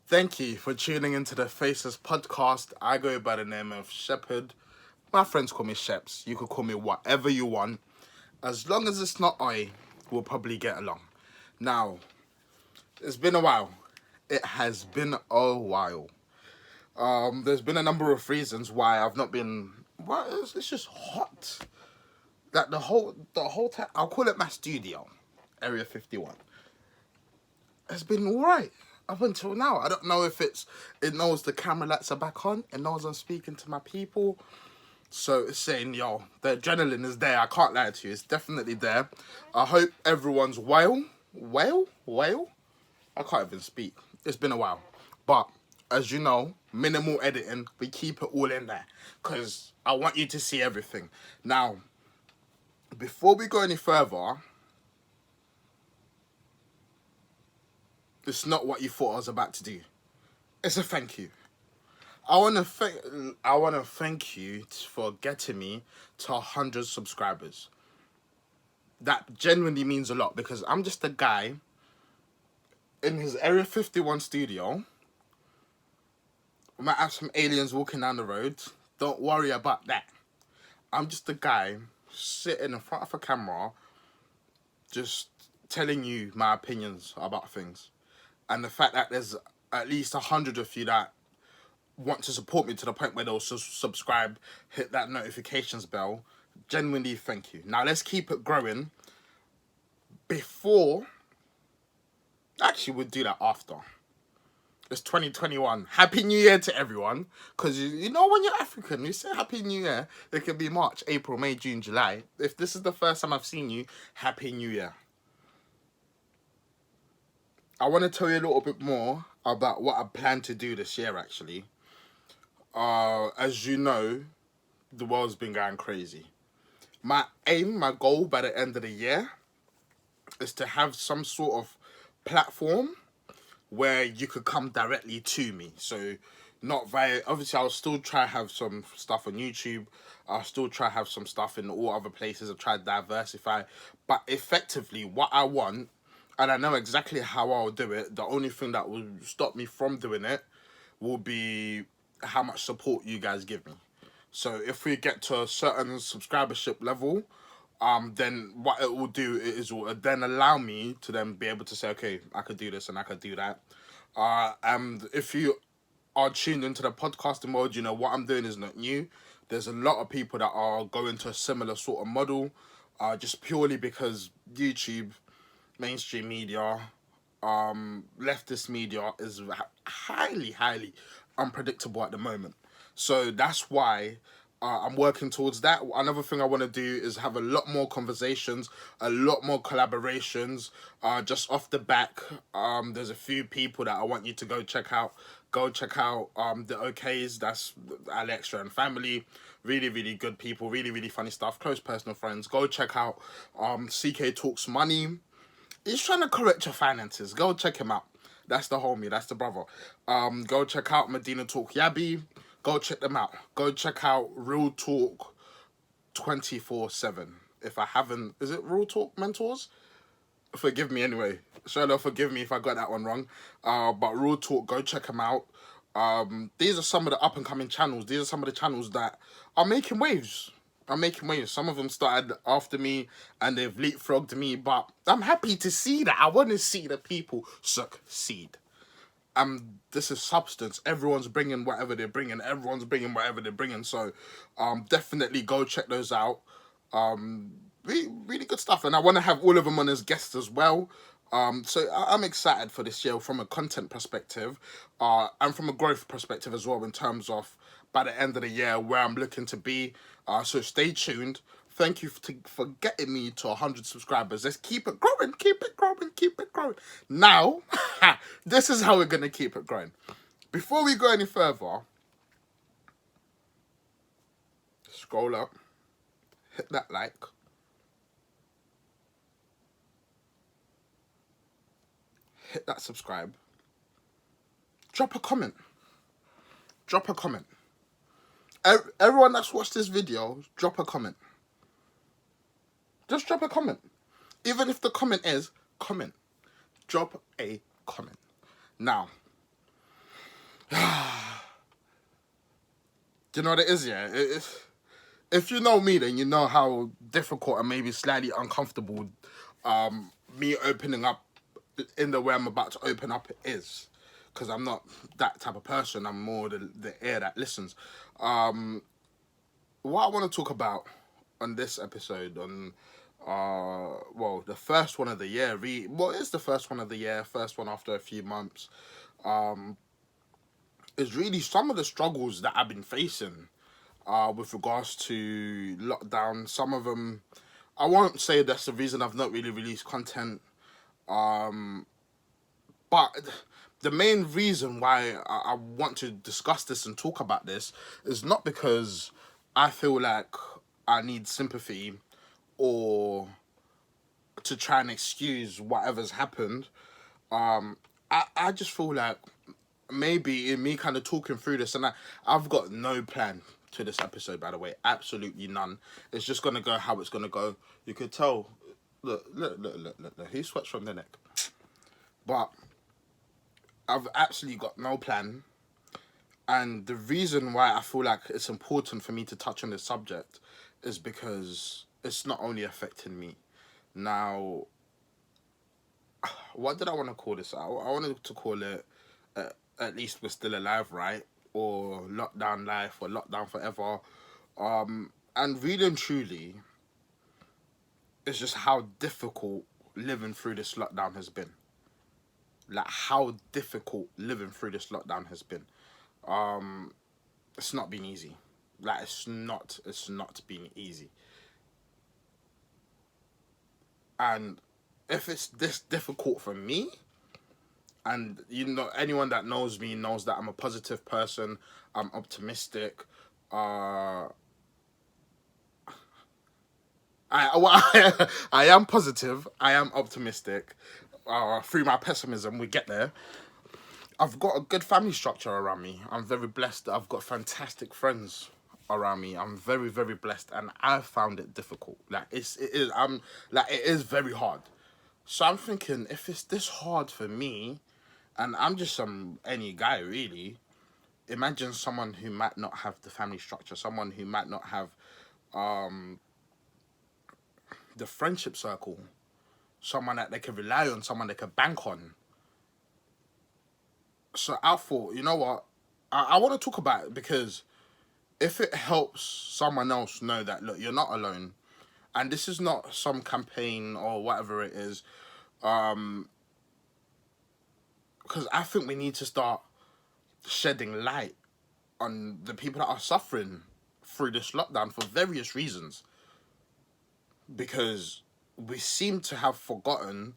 Thank you for tuning into the Faceless Podcast. I go by the name of Shepherd. My friends call me Sheps. You could call me whatever you want. As long as it's not I, we'll probably get along. Now, it's been a while. It has been a while. There's been a number of reasons why I've not been. Well, it's just hot. That the whole time. I'll call it my studio, Area 51. It's been alright up until now. I don't know if it knows the camera lights are back on. It knows I'm speaking to my people. So it's saying, yo, the adrenaline is there. I can't lie to you. It's definitely there. I hope everyone's well. I can't even speak. It's been a while. But as you know, minimal editing. We keep it all in there. Because I want you to see everything. Now, before we go any further, it's not what you thought I was about to do. It's a thank you. I wanna thank you for getting me to 100 subscribers. That genuinely means a lot because I'm just a guy in his Area 51 studio. We might have some aliens walking down the road. Don't worry about that. I'm just a guy sitting in front of a camera, just telling you my opinions about things. And the fact that there's at least 100 of you that want to support me to the point where they'll subscribe, hit that notifications bell. Genuinely, thank you. Now let's keep it growing. Actually, we'll do that after. It's 2021. Happy New Year to everyone. Because you know when you're African, you say Happy New Year. It could be March, April, May, June, July. If this is the first time I've seen you, Happy New Year. I want to tell you a little bit more about what I plan to do this year, actually. As you know, the world's been going crazy. My goal by the end of the year is to have some sort of platform where you could come directly to me. So not via, obviously I'll still try to have some stuff on YouTube. I'll still try to have some stuff in all other places. I'll try to diversify. But effectively what I want, and I know exactly how I'll do it, the only thing that will stop me from doing it will be how much support you guys give me. So if we get to a certain subscribership level, then what it will do is it will then allow me to then be able to say, okay, I could do this and I could do that. And if you are tuned into the podcasting mode, you know what I'm doing is not new. There's a lot of people that are going to a similar sort of model, just purely because YouTube, mainstream media, leftist media is highly unpredictable at the moment. So that's why I'm working towards that. Another thing I want to do is have a lot more conversations, a lot more collaborations. Just off the back, there's a few people that I want you to go check out. Go check out the OKs. That's Alexa and family. Really good people. Really funny stuff. Close personal friends. Go check out CK Talks Money. He's trying to correct your finances. Go check him out. That's the homie. That's the brother. Go check out Medina Talk Yabby. Go check them out. Go check out Real Talk 24/7. If I haven't, is it Real Talk Mentors? Forgive me anyway. Sure, forgive me if I got that one wrong. But Real Talk, go check them out. These are some of the up and coming channels. These are some of the channels that are making waves. Some of them started after me and they've leapfrogged me, but I'm happy to see that. I want to see the people succeed. This is substance. Everyone's bringing whatever they're bringing. So, definitely go check those out. Really good stuff, and I want to have all of them on as guests as well. So I'm excited for this year from a content perspective, and from a growth perspective as well in terms of by the end of the year where I'm looking to be. So stay tuned. Thank you for getting me to 100 subscribers. Let's keep it growing. Now, this is how we're going to keep it growing. Before we go any further, scroll up, hit that like, hit that subscribe, drop a comment. Everyone that's watched this video, drop a comment. Just drop a comment. Even if the comment is comment, drop a comment. Now, Do you know what it is? Yeah, if you know me, then you know how difficult and maybe slightly uncomfortable me opening up in the way I'm about to open up is, because I'm not that type of person. I'm more the ear that listens. What I want to talk about on this episode, on well, the first one of the year, well, it's the first one of the year, first one after a few months, is really some of the struggles that I've been facing with regards to lockdown. Some of them, I won't say that's the reason I've not really released content, but the main reason why I want to discuss this and talk about this is not because I feel like I need sympathy or to try and excuse whatever's happened. I just feel like maybe in me kind of talking through this, and I've got no plan to this episode, by the way, absolutely none. It's just gonna go how it's gonna go. You could tell. Look. He sweats from the neck. But I've absolutely got no plan. And the reason why I feel like it's important for me to touch on this subject is because it's not only affecting me. Now, what did I want to call this? I wanted to call it At Least We're Still Alive, right? Or Lockdown Life, or Lockdown Forever. And really and truly, it's just how difficult living through this lockdown has been. Like, how difficult living through this lockdown has been. It's not been easy. Like, it's not been easy. And if it's this difficult for me, and you know, anyone that knows me knows that I'm a positive person, I'm optimistic. I am positive, I am optimistic. Through my pessimism, we get there. I've got a good family structure around me. I'm very blessed. I've got fantastic friends around me. I'm very, very blessed, and I found it difficult. Like, it is very hard. So I'm thinking, if it's this hard for me, and I'm just any guy really, imagine someone who might not have the family structure, someone who might not have the friendship circle, someone that they can rely on, someone they can bank on. So I thought, you know what, I want to talk about it, because if it helps someone else know that, look, you're not alone, and this is not some campaign or whatever it is, because I think we need to start shedding light on the people that are suffering through this lockdown for various reasons, because we seem to have forgotten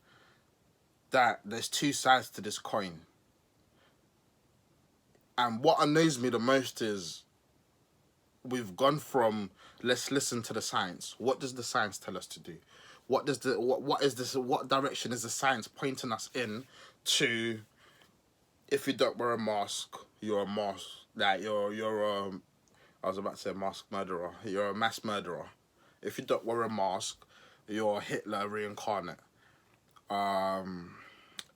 that there's two sides to this coin. And what annoys me the most is we've gone from, let's listen to the science. What does the science tell us to do? What direction is the science pointing us in to? If you don't wear a mask, you're a mask. Like, I was about to say mask murderer. You're a mass murderer. If you don't wear a mask, you're Hitler reincarnate.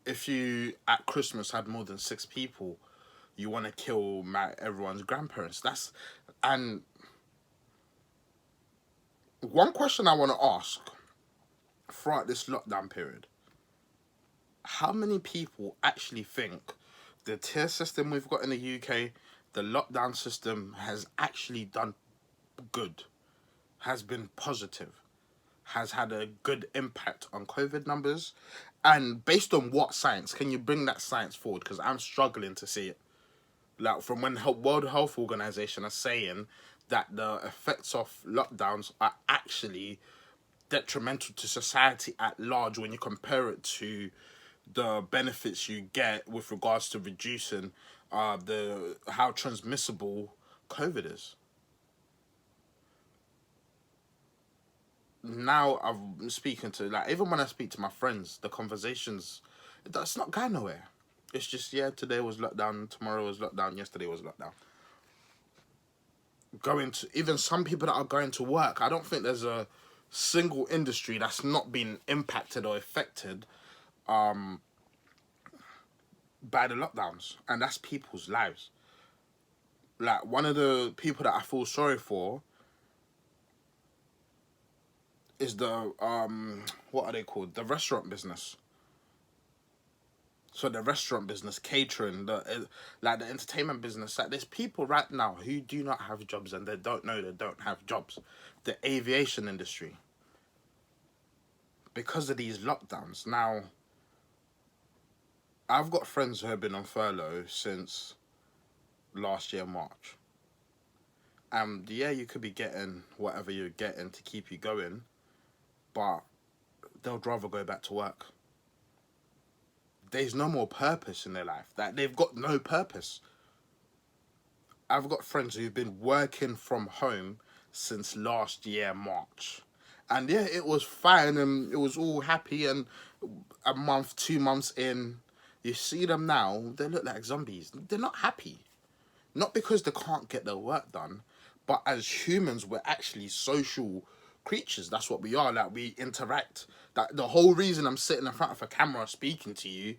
If you at Christmas had more than 6 people, you want to kill everyone's grandparents. And one question I want to ask throughout this lockdown period: how many people actually think the tier system we've got in the UK, the lockdown system, has actually done good, has been positive, has had a good impact on COVID numbers? And based on what science? Can you bring that science forward? Because I'm struggling to see it. Like, from when World Health Organization are saying that the effects of lockdowns are actually detrimental to society at large when you compare it to the benefits you get with regards to reducing how transmissible COVID is. Now I'm speaking to, like, even when I speak to my friends, the conversations, that's not going nowhere. It's just, yeah, today was lockdown, tomorrow was lockdown, yesterday was lockdown. Going to, even some people that are going to work, I don't think there's a single industry that's not been impacted or affected by the lockdowns, and that's people's lives. Like, one of the people that I feel sorry for is the what are they called? The restaurant business. So the restaurant business, catering, like the entertainment business. Like, there's people right now who do not have jobs, and they don't know they don't have jobs. The aviation industry, because of these lockdowns. Now, I've got friends who have been on furlough since last year March. And yeah, you could be getting whatever you're getting to keep you going, but they'd rather go back to work. There's no more purpose in their life. That they've got no purpose. I've got friends who've been working from home since last year March. And yeah, it was fine and it was all happy, and a month, 2 months in, you see them now, they look like zombies. They're not happy. Not because they can't get their work done, but as humans, we're actually social creatures. That's what we are. Like, we interact. That the whole reason I'm sitting in front of a camera speaking to you,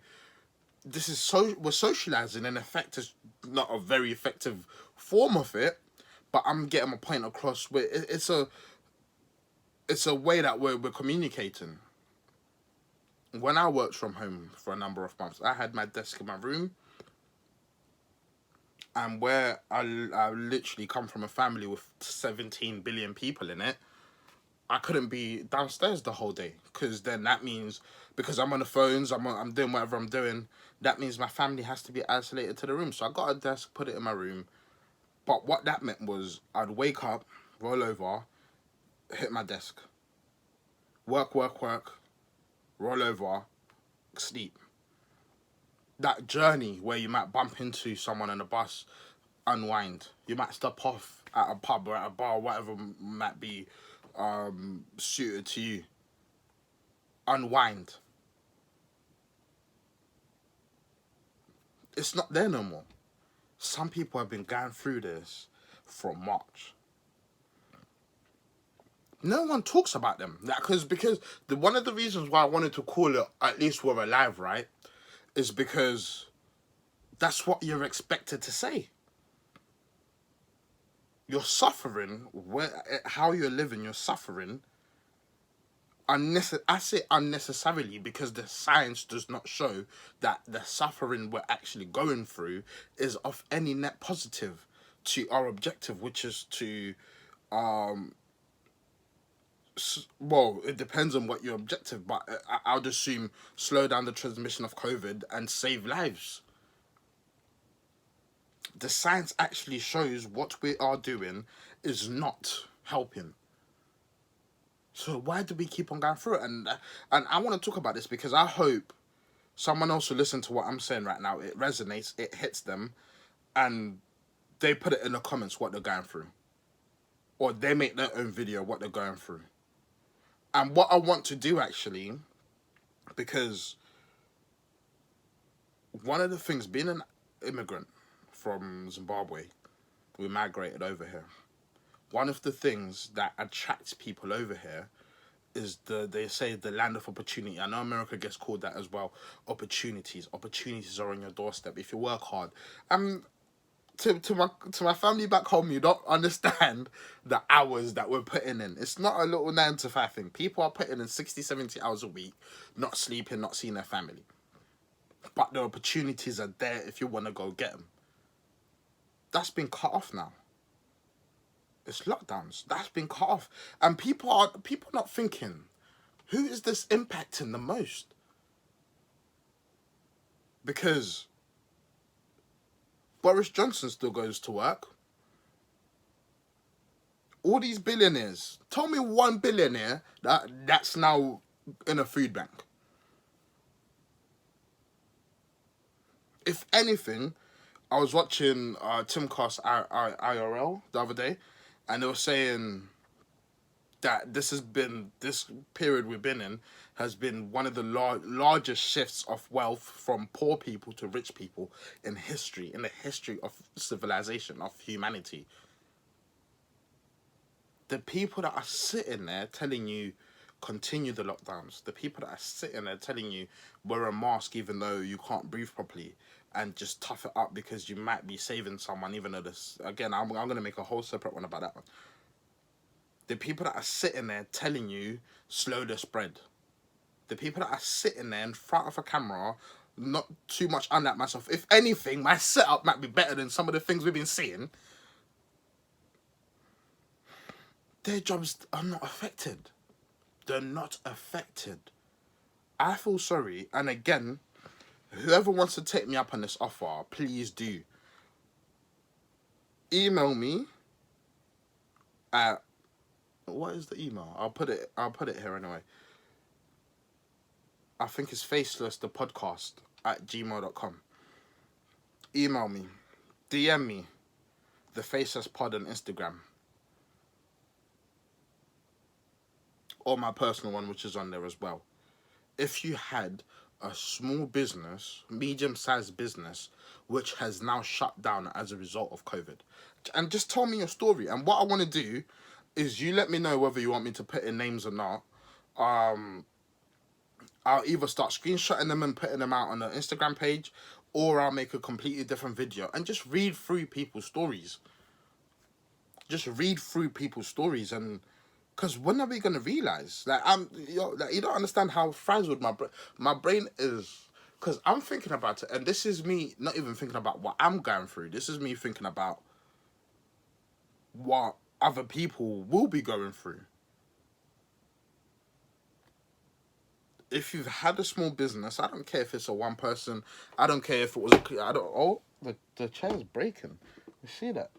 this is we're socializing. In effect, is not a very effective form of it, but I'm getting my point across. Where it's a way that we're communicating. When I worked from home for a number of months, I had my desk in my room. And where I literally come from a family with 17 billion people in it, I couldn't be downstairs the whole day, because then that means, because I'm on the phones, I'm doing whatever I'm doing, that means my family has to be isolated to the room. So I got a desk, put it in my room. But what that meant was I'd wake up, roll over, hit my desk, work, roll over, sleep. That journey where you might bump into someone on a bus, unwind. You might stop off at a pub or at a bar, whatever might be suited to you. Unwind. It's not there no more. Some people have been going through this from March. No one talks about them. Because one of the reasons why I wanted to call it At Least We're Alive, right, is because that's what you're expected to say. You're suffering, how you're living, you're suffering. I say unnecessarily because the science does not show that the suffering we're actually going through is of any net positive to our objective, which is to, well, it depends on what your objective, but I would assume slow down the transmission of COVID and save lives. The science actually shows what we are doing is not helping. So why do we keep on going through it? And I want to talk about this because I hope someone else will listen to what I'm saying right now. It resonates, it hits them, and they put it in the comments what they're going through. Or they make their own video what they're going through. And what I want to do, actually, because one of the things, being an immigrant from Zimbabwe, we migrated over here. One of the things that attracts people over here is they say the land of opportunity. I know America gets called that as well. Opportunities are on your doorstep if you work hard. To my family back home, you don't understand the hours that we're putting in. It's not a little 9 to 5 thing. People are putting in 60, 70 hours a week, not sleeping, not seeing their family. But the opportunities are there if you want to go get them. That's been cut off now. It's lockdowns. That's been cut off. And people are not thinking, who is this impacting the most? Because Boris Johnson still goes to work. All these billionaires. Tell me one billionaire that's now in a food bank. If anything, I was watching Timcast IRL the other day, and they were saying that this period we've been in has been one of the largest shifts of wealth from poor people to rich people in the history of civilization, of humanity. The people that are sitting there telling you continue the lockdowns, the people that are sitting there telling you wear a mask even though you can't breathe properly, and just tough it up because you might be saving someone, even though this, again, I'm going to make a whole separate one about that one. The people that are sitting there telling you, slow the spread. The people that are sitting there in front of a camera, not too much unlike myself. If anything, my setup might be better than some of the things we've been seeing. Their jobs are not affected. They're not affected. I feel sorry. And again, whoever wants to take me up on this offer, please do. Email me at, what is the email? I'll put it here anyway. I think it's TheFacelessPodcast at gmail.com. Email me. DM me. TheFacelessPod on Instagram. Or my personal one, which is on there as well. If you had a small business, medium-sized business, which has now shut down as a result of COVID, and just tell me your story. And what I want to do is you let me know whether you want me to put in names or not. I'll either start screenshotting them and putting them out on the Instagram page, or I'll make a completely different video and just read through people's stories. Just read through people's stories, and because when are we gonna realize? Like you don't understand how frazzled my brain is. Because I'm thinking about it, and this is me not even thinking about what I'm going through. This is me thinking about what other people will be going through. If you've had a small business, I don't care if it's a one person. I don't care if it was the chair's breaking. You see that?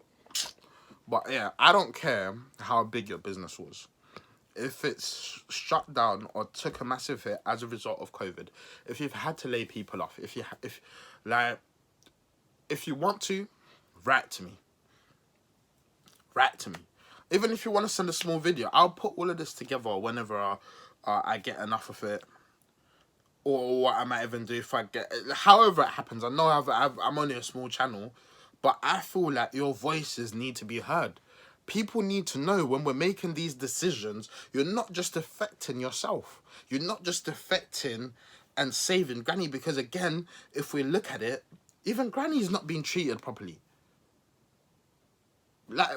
But yeah, I don't care how big your business was. If it's shut down or took a massive hit as a result of COVID, if you've had to lay people off, if you want to, write to me. Write to me. Even if you want to send a small video, I'll put all of this together whenever I get enough of it. Or what I might even do if I get... However it happens. I know I'm only a small channel, but I feel like your voices need to be heard. People need to know when we're making these decisions, you're not just affecting yourself. You're not just affecting and saving Granny. Because again, if we look at it, even Granny's not being treated properly. Like,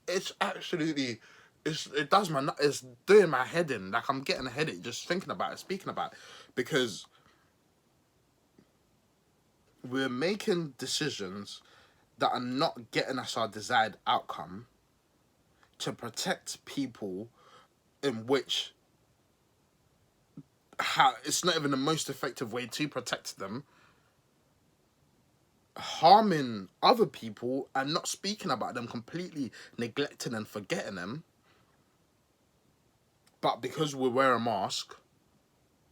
it's absolutely... It's doing my head in. Like, I'm getting a headache just thinking about it, speaking about it. Because we're making decisions that are not getting us our desired outcome to protect people in which it's not even the most effective way to protect them, harming other people and not speaking about them, completely neglecting and forgetting them. But because we wear a mask,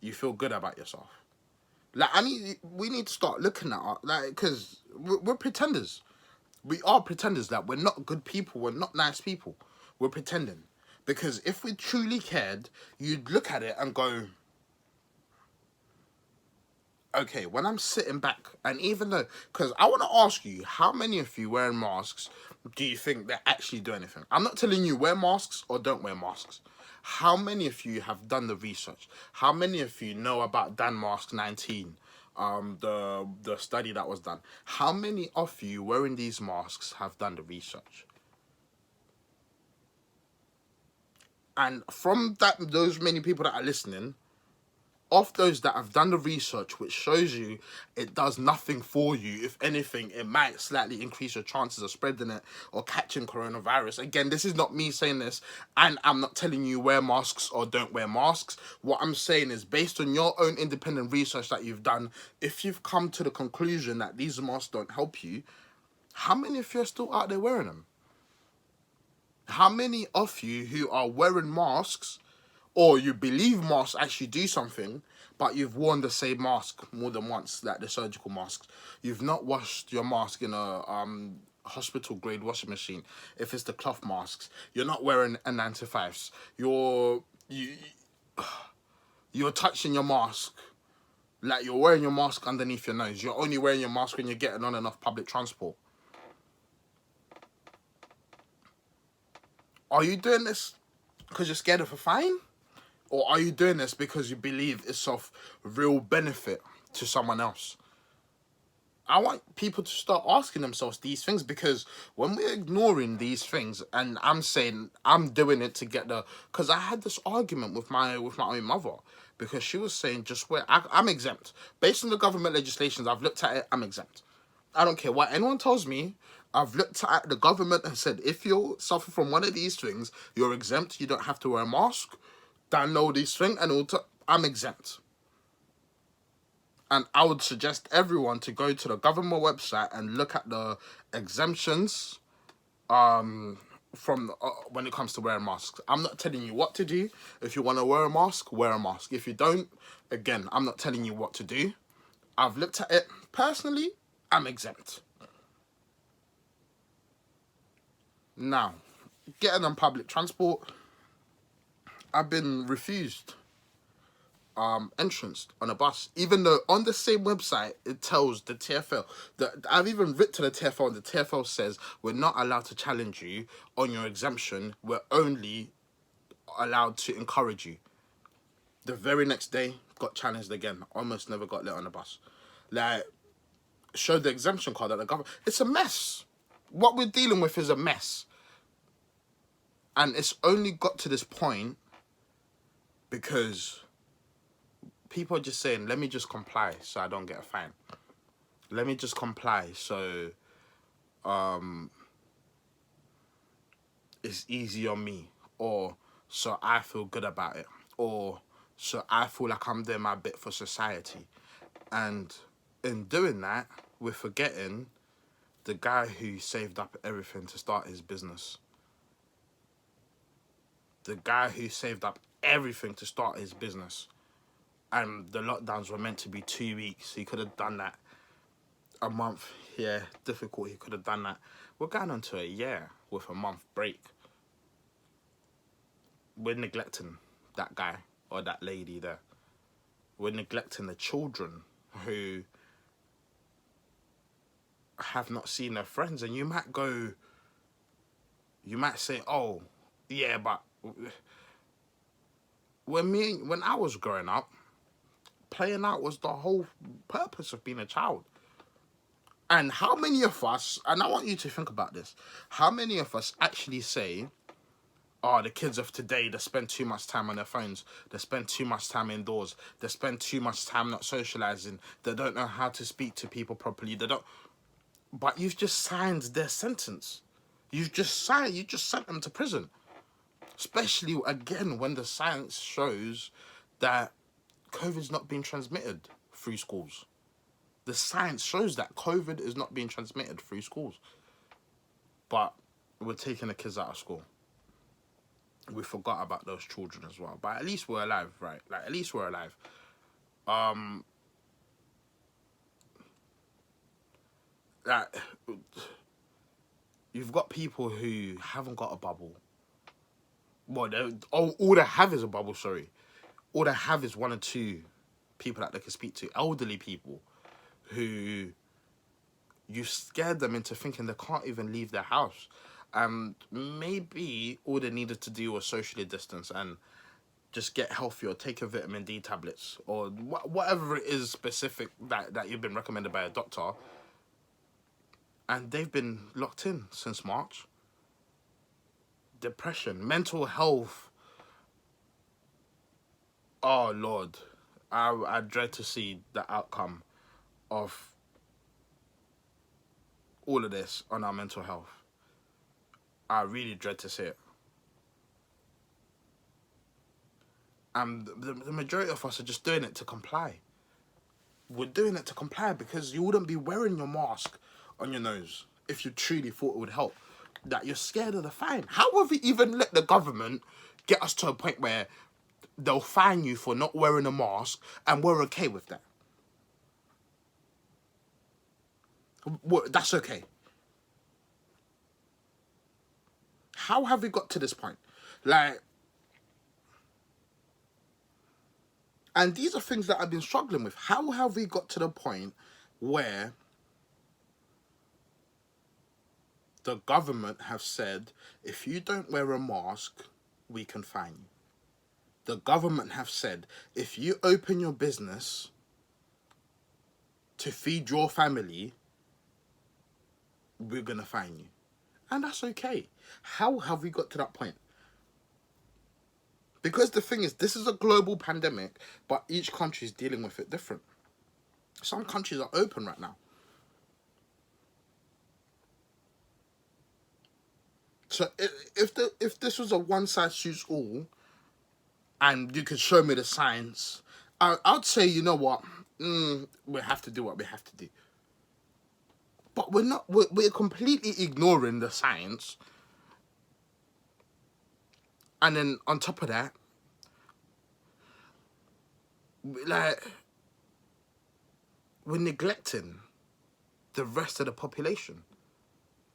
you feel good about yourself. Like, we need to start looking at it, like, because we're pretenders. We are pretenders. That we're not good people. We're not nice people. We're pretending. Because if we truly cared, you'd look at it and go, okay, when I'm sitting back, and even though, because I want to ask you, how many of you wearing masks do you think they actually do anything? I'm not telling you wear masks or don't wear masks. How many of you have done the research? How many of you know about Denmark 19, the study that was done? How many of you wearing these masks have done the research? And from those many people that are listening, of those that have done the research, which shows you it does nothing for you, if anything, it might slightly increase your chances of spreading it or catching coronavirus. Again, this is not me saying this, and I'm not telling you wear masks or don't wear masks. What I'm saying is, based on your own independent research that you've done, if you've come to the conclusion that these masks don't help you, how many of you are still out there wearing them? How many of you who are wearing masks, or you believe masks actually do something, but you've worn the same mask more than once, like the surgical masks? You've not washed your mask in a hospital grade washing machine. If it's the cloth masks, you're not wearing N95s. You're touching your mask, like you're wearing your mask underneath your nose. You're only wearing your mask when you're getting on and off public transport. Are you doing this because you're scared of a fine? Or are you doing this because you believe it's of real benefit to someone else? I want people to start asking themselves these things, because when we're ignoring these things, and I'm saying I'm doing it to get the, because I had this argument with my own mother, because she was saying just where I'm exempt based on the government legislations. I've looked at it. I'm exempt. I don't care what anyone tells me. I've looked at the government and said, if you suffer from one of these things, you're exempt. You don't have to wear a mask. Download these things, and I'm exempt. And I would suggest everyone to go to the government website and look at the exemptions from when it comes to wearing masks. I'm not telling you what to do. If you want to wear a mask, wear a mask. If you don't, again, I'm not telling you what to do. I've looked at it. Personally, I'm exempt. Now, getting on public transport, I've been refused entrance on a bus, even though on the same website it tells the TFL that I've even written to the TFL, and the TFL says we're not allowed to challenge you on your exemption. We're only allowed to encourage you. The very next day, got challenged again. Almost never got let on the bus. Like, showed the exemption card at the government. It's a mess. What we're dealing with is a mess, and it's only got to this point because people are just saying, let me just comply so I don't get a fine. Let me just comply so it's easy on me, or so I feel good about it, or so I feel like I'm doing my bit for society. And in doing that, we're forgetting the guy who saved up everything to start his business. The guy who saved up everything to start his business. And the lockdowns were meant to be 2 weeks. He could have done that. A month, yeah, difficult. He could have done that. We're going on to a year with a month break. We're neglecting that guy or that lady there. We're neglecting the children who have not seen their friends. And you might say, oh, yeah, but when I was growing up, playing out was the whole purpose of being a child. And how many of us, and I want you to think about this, how many of us actually say, oh, the kids of today, they spend too much time on their phones, they spend too much time indoors, they spend too much time not socializing, they don't know how to speak to people properly, but you've just signed their sentence. You just sent them to prison. Especially, again, when the science shows that COVID's not being transmitted through schools. The science shows that COVID is not being transmitted through schools. But we're taking the kids out of school. We forgot about those children as well. But at least we're alive, right? Like, at least we're alive. Like, you've got people who haven't got a bubble. Well, all they have is a bubble, sorry. All they have is one or two people that they can speak to. Elderly people who you scared them into thinking they can't even leave their house. And maybe all they needed to do was socially distance and just get healthy, or take your vitamin D tablets, or whatever it is specific that you've been recommended by a doctor. And they've been locked in since March. Depression, mental health. Oh, Lord. I dread to see the outcome of all of this on our mental health. I really dread to see it. And the majority of us are just doing it to comply. We're doing it to comply because you wouldn't be wearing your mask on your nose if you truly thought it would help. That you're scared of the fine. How have we even let the government get us to a point where they'll fine you for not wearing a mask and we're okay with that? That's okay. How have we got to this point? Like, and these are things that I've been struggling with. How have we got to the point where the government have said, if you don't wear a mask, we can fine you? The government have said, if you open your business to feed your family, we're going to fine you. And that's okay. How have we got to that point? Because the thing is, this is a global pandemic, but each country is dealing with it different. Some countries are open right now. So if this was a one size suits all, and you could show me the science, I'd say, you know what, we have to do what we have to do. But we're not. We're completely ignoring the science, and then on top of that, like, we're neglecting the rest of the population.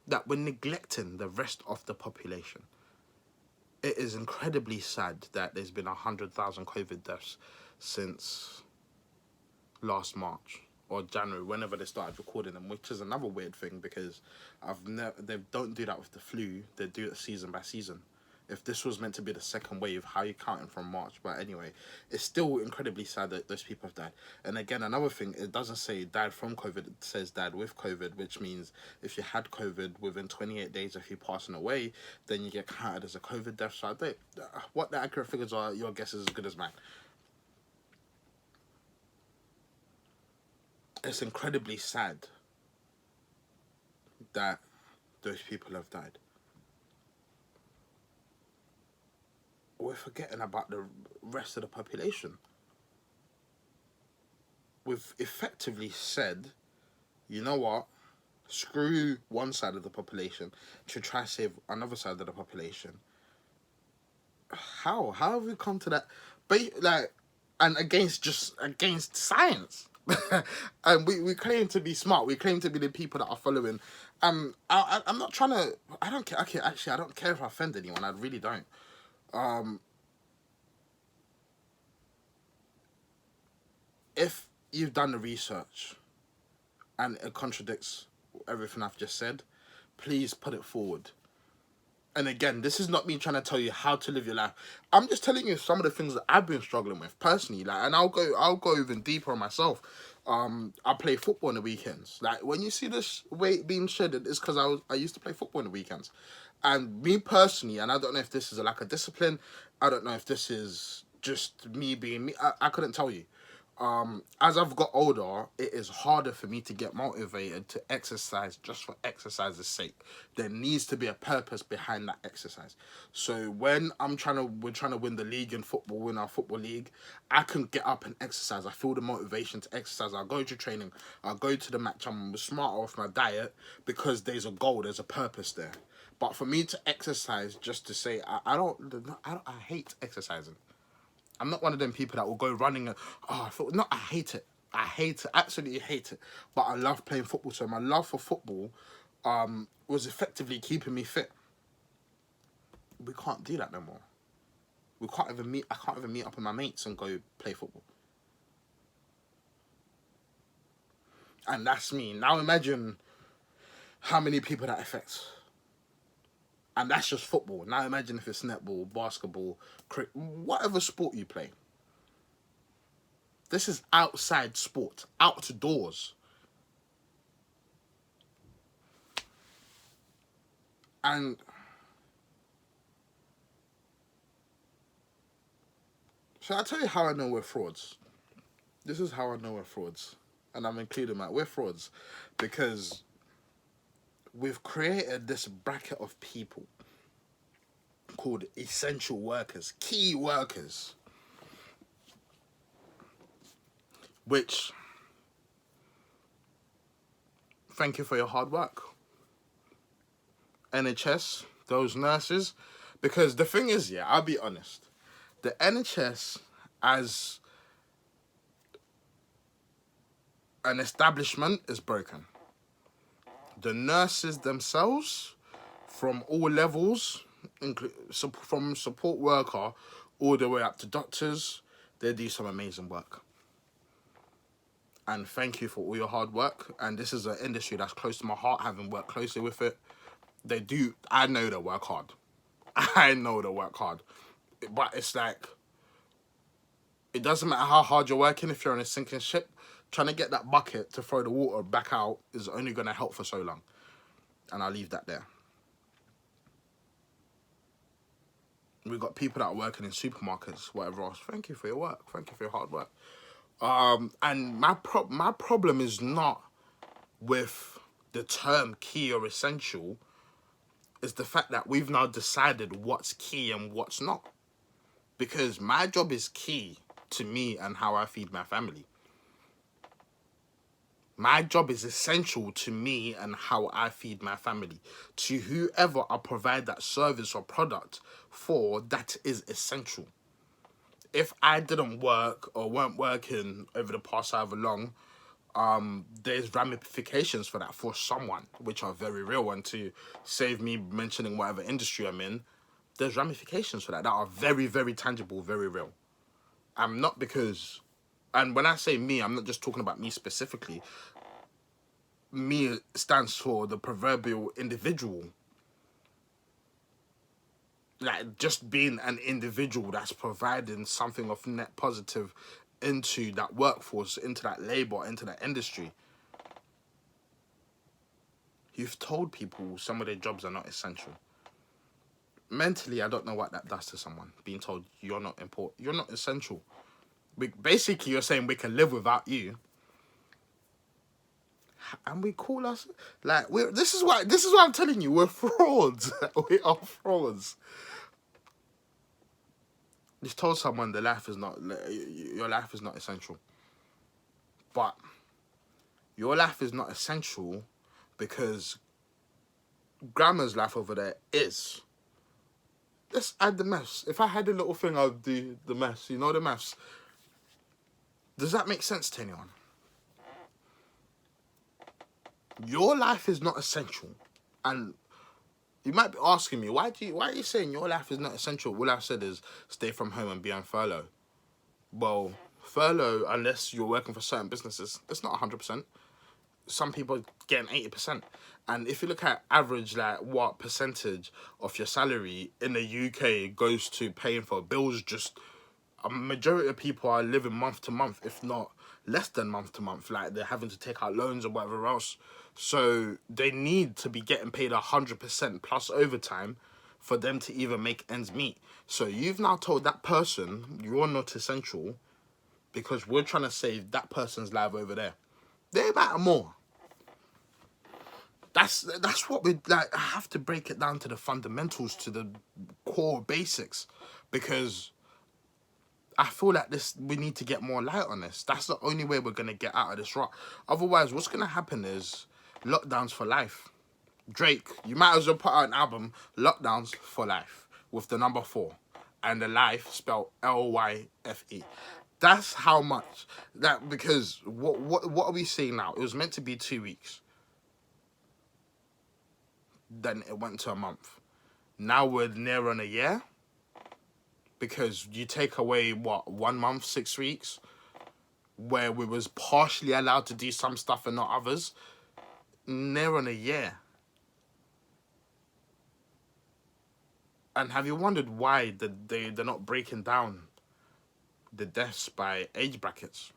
That we're neglecting the rest of the population. It is incredibly sad that there's been 100,000 COVID deaths since last March or January, whenever they started recording them, which is another weird thing because they don't do that with the flu. They do it season by season. If this was meant to be the second wave, how are you counting from March? But anyway, it's still incredibly sad that those people have died. And again, another thing, it doesn't say died from COVID, it says died with COVID, which means if you had COVID within 28 days of you passing away, then you get counted as a COVID death. So what the accurate figures are, your guess is as good as mine. It's incredibly sad that those people have died. We're forgetting about the rest of the population. We've effectively said, you know what, screw one side of the population to try to save another side of the population. How have we come to that? And against science. And we claim to be smart. We claim to be the people that are following. I'm not trying to. I don't care. Okay, actually, I don't care if I offend anyone. I really don't. If you've done the research and it contradicts everything I've just said, please put it forward. And again, this is not me trying to tell you how to live your life. I'm just telling you some of the things that I've been struggling with personally. Like, and I'll go even deeper on myself. I play football on the weekends. Like, when you see this weight being shedded, it's because I used to play football on the weekends. And me personally, and I don't know if this is a lack of discipline, I don't know if this is just me being me. I couldn't tell you. As I've got older, it is harder for me to get motivated to exercise just for exercise's sake. There needs to be a purpose behind that exercise. So when we're trying to win the league in football, win our football league, I can get up and exercise. I feel the motivation to exercise. I'll go to training. I'll go to the match. I'm smarter with my diet because there's a goal. There's a purpose there. But for me to exercise just to say, I hate exercising. I'm not one of them people that will go running and, I hate it. I hate it, absolutely hate it. But I love playing football, so my love for football was effectively keeping me fit. We can't do that no more. I can't even meet up with my mates and go play football. And that's me. Now imagine how many people that affects. And that's just football. Now imagine if it's netball, basketball, cricket, whatever sport you play. This is outside sport, outdoors. And shall I tell you how I know we're frauds? This is how I know we're frauds. And I'm including that. We're frauds because we've created this bracket of people called essential workers, key workers, which, thank you for your hard work. NHS, those nurses, because the thing is, I'll be honest, the NHS as an establishment is broken. The nurses themselves, from all levels, from support worker all the way up to doctors, they do some amazing work. And thank you for all your hard work. And this is an industry that's close to my heart, having worked closely with it. I know they work hard. I know they work hard. But it's like, it doesn't matter how hard you're working if you're on a sinking ship. trying to get that bucket to throw the water back out is only going to help for so long. And I'll leave that there. We've got people that are working in supermarkets, whatever else. Thank you for your work. Thank you for your hard work. And my problem is not with the term key or essential. It's the fact that we've now decided what's key and what's not. Because my job is key to me and how I feed my family. My job is essential to me and how I feed my family. To whoever I provide that service or product for, that is essential. If I didn't work or weren't working over the past however long, there's ramifications for that for someone, which are very real. And to save me mentioning whatever industry I'm in, there's ramifications for that are very, very tangible, very real. Not because... And when I say me, I'm not just talking about me specifically. Me stands for the proverbial individual. Like, just being an individual that's providing something of net positive into that workforce, into that labor, into that industry. You've told people some of their jobs are not essential. Mentally, I don't know what that does to someone, being told you're not important, you're not essential. Basically, you're saying we can live without you. And we call us like this is why I'm telling you, we're frauds. We are frauds. You've told someone your life is not essential. But your life is not essential because grandma's life over there is. Let's add the maths. If I had a little thing, I'd do the maths. You know the maths. Does that make sense to anyone? Your life is not essential. And you might be asking me, why are you saying your life is not essential? All I've said is stay from home and be on furlough. Well, furlough, unless you're working for certain businesses, it's not 100%. Some people are getting 80%. And if you look at average, like what percentage of your salary in the UK goes to paying for bills, just a majority of people are living month to month, if not less than month to month. Like, they're having to take out loans or whatever else. So they need to be getting paid 100% plus overtime for them to even make ends meet. So you've now told that person you're not essential because we're trying to save that person's life over there. They matter more. That's what we like. I have to break it down to the fundamentals, to the core basics, because I feel like we need to get more light on this. That's the only way we're gonna get out of this rut. Otherwise, what's gonna happen is lockdowns for life. Drake, you might as well put out an album, Lockdowns for Life, with the number 4 and the life spelled Lyfe. That's how much that, because what are we seeing now? It was meant to be 2 weeks. Then it went to a month. Now we're near on a year. Because you take away, 1 month, 6 weeks, where we was partially allowed to do some stuff and not others. Near on a year. And have you wondered why they're not breaking down the deaths by age brackets?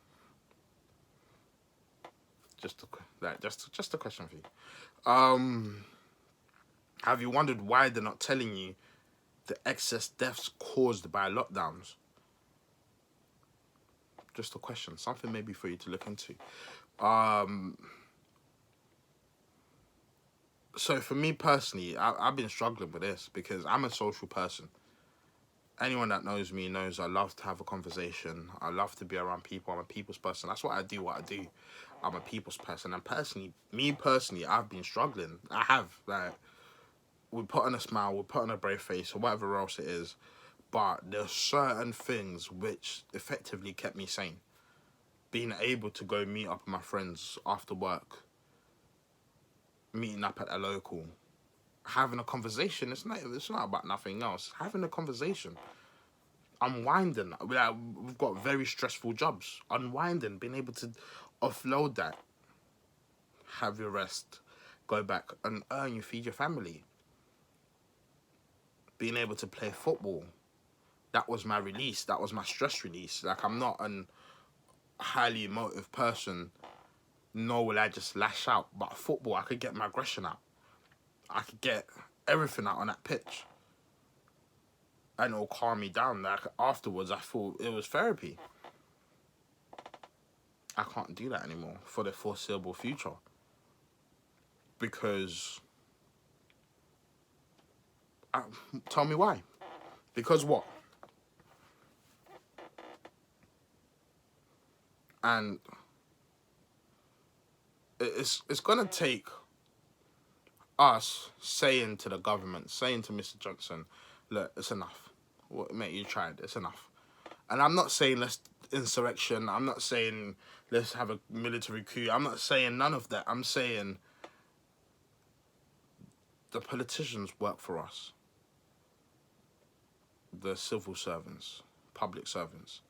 Just a question for you. Have you wondered why they're not telling you the excess deaths caused by lockdowns? Just a question. Something maybe for you to look into. So for me personally, I've been struggling with this because I'm a social person. Anyone that knows me knows I love to have a conversation. I love to be around people. I'm a people's person. That's what I do. I'm a people's person. And personally, I've been struggling. I have. Like, we put on a smile, we put on a brave face, or whatever else it is. But there's certain things which effectively kept me sane. Being able to go meet up with my friends after work, meeting up at a local, having a conversation. It's not about nothing else. Having a conversation, unwinding. We've got very stressful jobs. Unwinding, being able to offload that, have your rest, go back and earn, you feed your family. Being able to play football, that was my release. That was my stress release. Like, I'm not highly emotive person, nor will I just lash out. But football, I could get my aggression out. I could get everything out on that pitch. And it'll calm me down. Like, afterwards, I thought it was therapy. I can't do that anymore for the foreseeable future. Because... tell me why. Because what? And it's going to take us saying to the government, saying to Mr. Johnson, look, it's enough. Mate, you tried. It's enough. And I'm not saying let's insurrection. I'm not saying let's have a military coup. I'm not saying none of that. I'm saying the politicians work for us. The civil servants, public servants.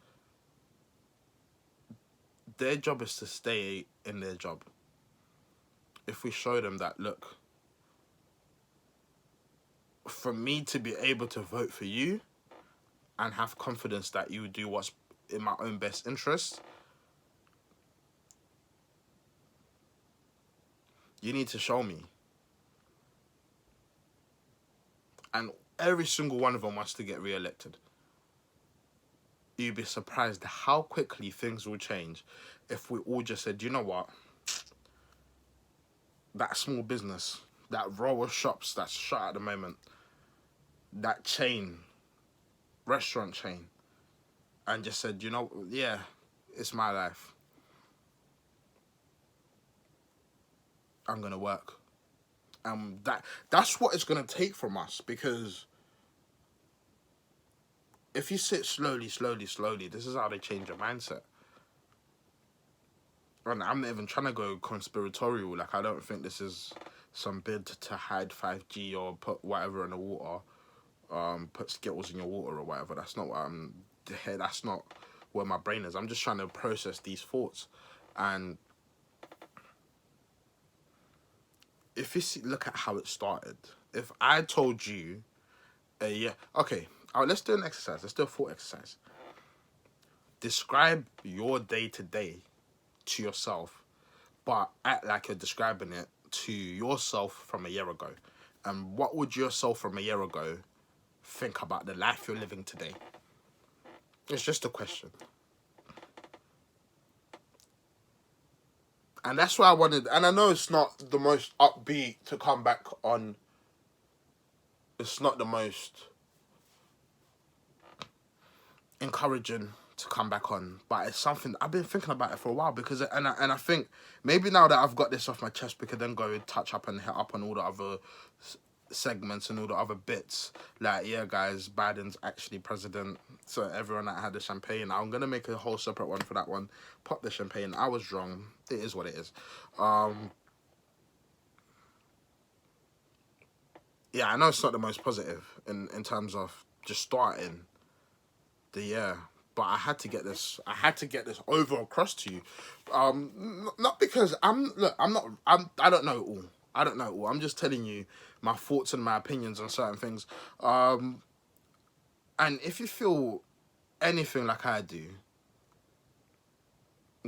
Their job is to stay in their job. If we show them that, look, for me to be able to vote for you and have confidence that you do what's in my own best interest, you need to show me. And every single one of them wants to get re-elected. You'd be surprised how quickly things will change if we all just said, you know what? That small business, that row of shops that's shut at the moment, that chain, restaurant chain, and just said, you know, yeah, it's my life. I'm going to work. That's what it's going to take from us, because if you sit slowly, this is how they change your mindset. And I'm not even trying to go conspiratorial. Like, I don't think this is some bid to hide 5G or put whatever in the water, put Skittles in your water or whatever. That's not what that's not where my brain is. I'm just trying to process these thoughts. And if you look at how it started, if I told you, okay, let's do an exercise. Let's do a thought exercise. Describe your day-to-day to yourself, but act like you're describing it to yourself from a year ago. And what would yourself from a year ago think about the life you're living today? It's just a question. And that's what I wanted. And I know it's not the most upbeat to come back on. It's not the most encouraging to come back on, but it's something I've been thinking about it for a while, because I think maybe now that I've got this off my chest, we could then go and touch up and hit up on all the other segments and all the other bits. Like, yeah, guys, Biden's actually president, so everyone that had the champagne, I'm gonna make a whole separate one for that one. Pop the champagne. I was wrong. It is what it is. Yeah, I know it's not the most positive in terms of just starting the year, but I had to get this over across to you. Not because I don't know it all. I don't know it all. I'm just telling you my thoughts and my opinions on certain things. And if you feel anything like I do,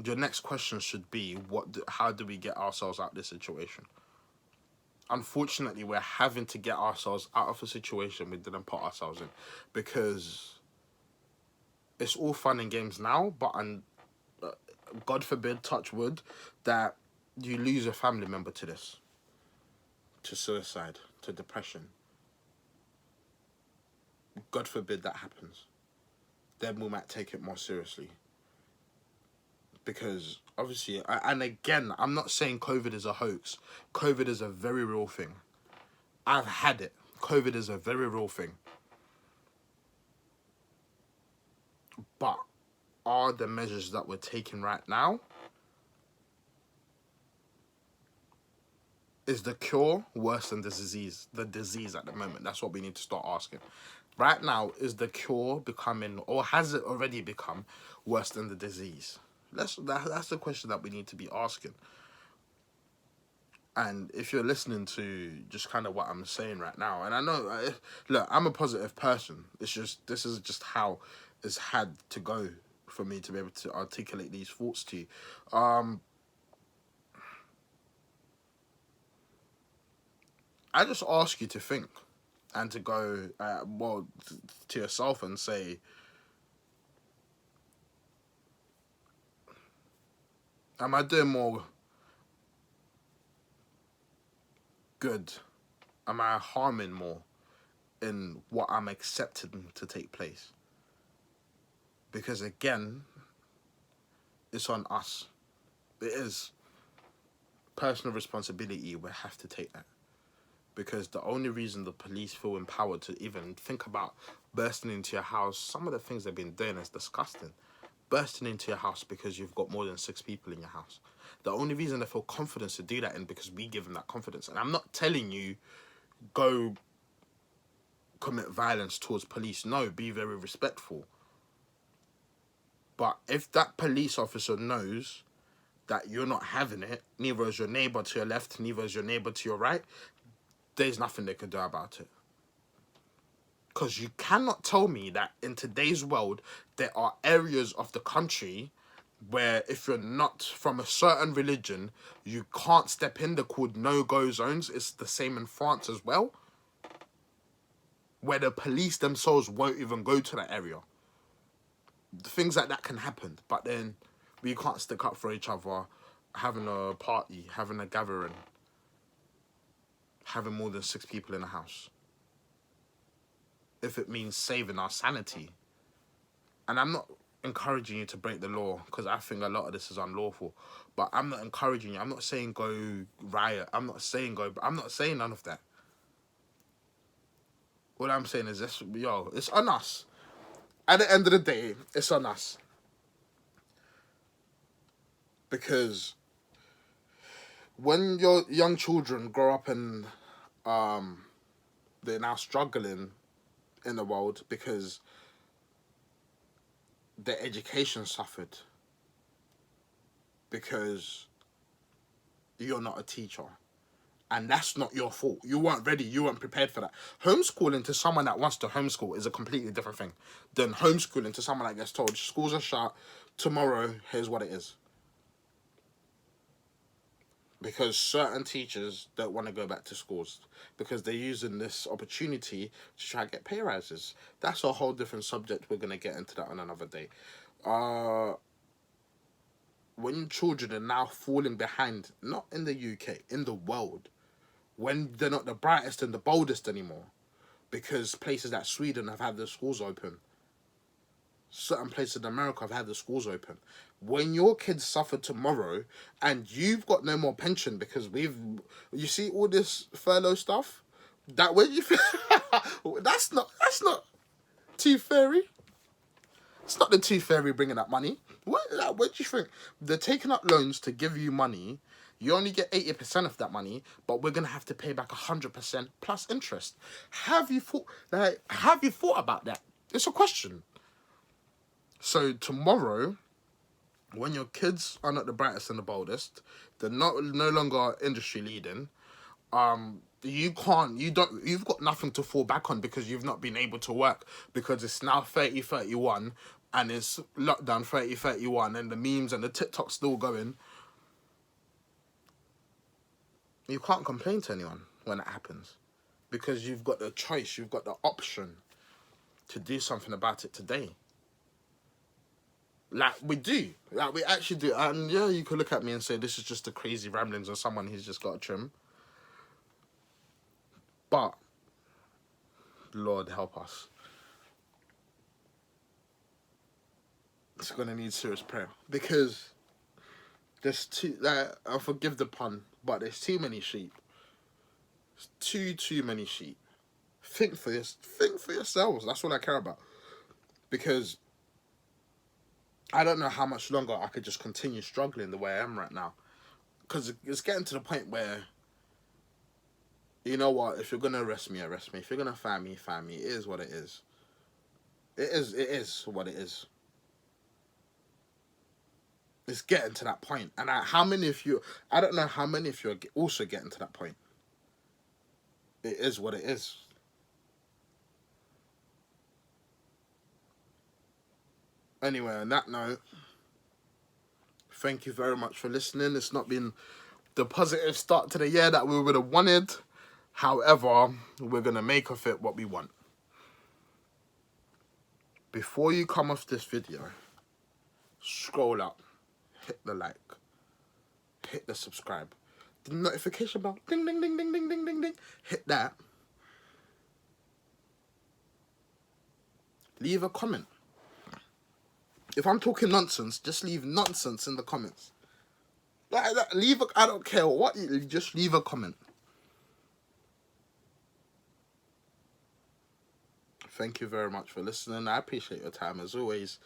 your next question should be, how do we get ourselves out of this situation? Unfortunately, we're having to get ourselves out of a situation we didn't put ourselves in, because it's all fun and games now, but God forbid, touch wood, that you lose a family member to this, to suicide, to depression. God forbid that happens. Then we might take it more seriously. Because, obviously, and again, I'm not saying COVID is a hoax. COVID is a very real thing. I've had it. COVID is a very real thing. But are the measures that we're taking right now, is the cure worse than the disease? The disease at the moment. That's what we need to start asking. Right now, is the cure becoming, or has it already become, worse than the disease? That's the question that we need to be asking. And if you're listening to just kind of what I'm saying right now, and I know, look, I'm a positive person. It's just, this is just how it's had to go for me to be able to articulate these thoughts to you. I just ask you to think and to go, to yourself and say, am I doing more good? Am I harming more in what I'm accepting to take place? Because again, it's on us. It is personal responsibility. We have to take that. Because the only reason the police feel empowered to even think about bursting into your house, some of the things they've been doing is disgusting. Bursting into your house because you've got more than 6 people in your house. The only reason they feel confidence to do that in because we give them that confidence. And I'm not telling you go commit violence towards police. No, be very respectful. But if that police officer knows that you're not having it, neither is your neighbour to your left, neither is your neighbour to your right, there's nothing they can do about it. Because you cannot tell me that in today's world, there are areas of the country where if you're not from a certain religion, you can't step in. They're called no-go zones. It's the same in France as well, where the police themselves won't even go to that area. Things like that can happen, but then we can't stick up for each other, having a party, having a gathering, having more than 6 people in a house. If it means saving our sanity. And I'm not encouraging you to break the law, because I think a lot of this is unlawful. But I'm not encouraging you. I'm not saying go riot. I'm not saying none of that. All I'm saying is this, it's on us. At the end of the day, it's on us. Because when your young children grow up and they're now struggling in the world because their education suffered because you're not a teacher. And that's not your fault. You weren't ready. You weren't prepared for that. Homeschooling to someone that wants to homeschool is a completely different thing than homeschooling to someone that gets told, schools are shut, tomorrow, here's what it is. Because certain teachers don't want to go back to schools because they're using this opportunity to try to get pay rises. That's a whole different subject. We're going to get into that on another day. When children are now falling behind, not in the UK, in the world, when they're not the brightest and the boldest anymore, because places like Sweden have had their schools open. Certain places in America have had the schools open. When your kids suffer tomorrow and you've got no more pension because you see all this furlough stuff, that way you feel that's not tooth fairy. It's not the tooth fairy bringing up money. What do you think? They're taking up loans to give you money. You only get 80% of that money, but we're gonna have to pay back 100% plus interest. Have you thought about that? It's a question. So tomorrow, when your kids are not the brightest and the boldest, they're no longer industry leading, you've got nothing to fall back on because you've not been able to work because it's now 30-31 and it's lockdown 30-31 and the memes and the TikTok's still going. You can't complain to anyone when it happens because you've got the choice, you've got the option to do something about it today. Like, we do. Like, we actually do. And yeah, you could look at me and say, this is just the crazy ramblings of someone who's just got a trim. But, Lord help us. It's going to need serious prayer. Because there's I forgive the pun, but there's too many sheep. There's too many sheep. Think for yourselves. That's all I care about. Because I don't know how much longer I could just continue struggling the way I am right now. Because it's getting to the point where, you know what, if you're going to arrest me, arrest me. If you're going to fine me, fine me. It is what it is. It is what it is. It's getting to that point. And I don't know how many of you are also getting to that point. It is what it is. Anyway, on that note, thank you very much for listening. It's not been the positive start to the year that we would have wanted. However, we're going to make of it what we want. Before you come off this video, scroll up, hit the like, hit the subscribe, the notification bell, ding, ding, ding, ding, ding, ding, ding, ding, hit that. Leave a comment. If I'm talking nonsense, just leave nonsense in the comments. I don't care what, just leave a comment. Thank you very much for listening. I appreciate your time as always.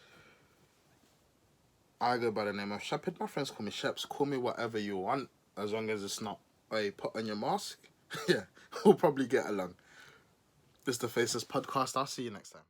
I go by the name of Shepard. My friends call me Sheps. Call me whatever you want, as long as it's not a put on your mask. Yeah, we'll probably get along. This is the Faceless Podcast. I'll see you next time.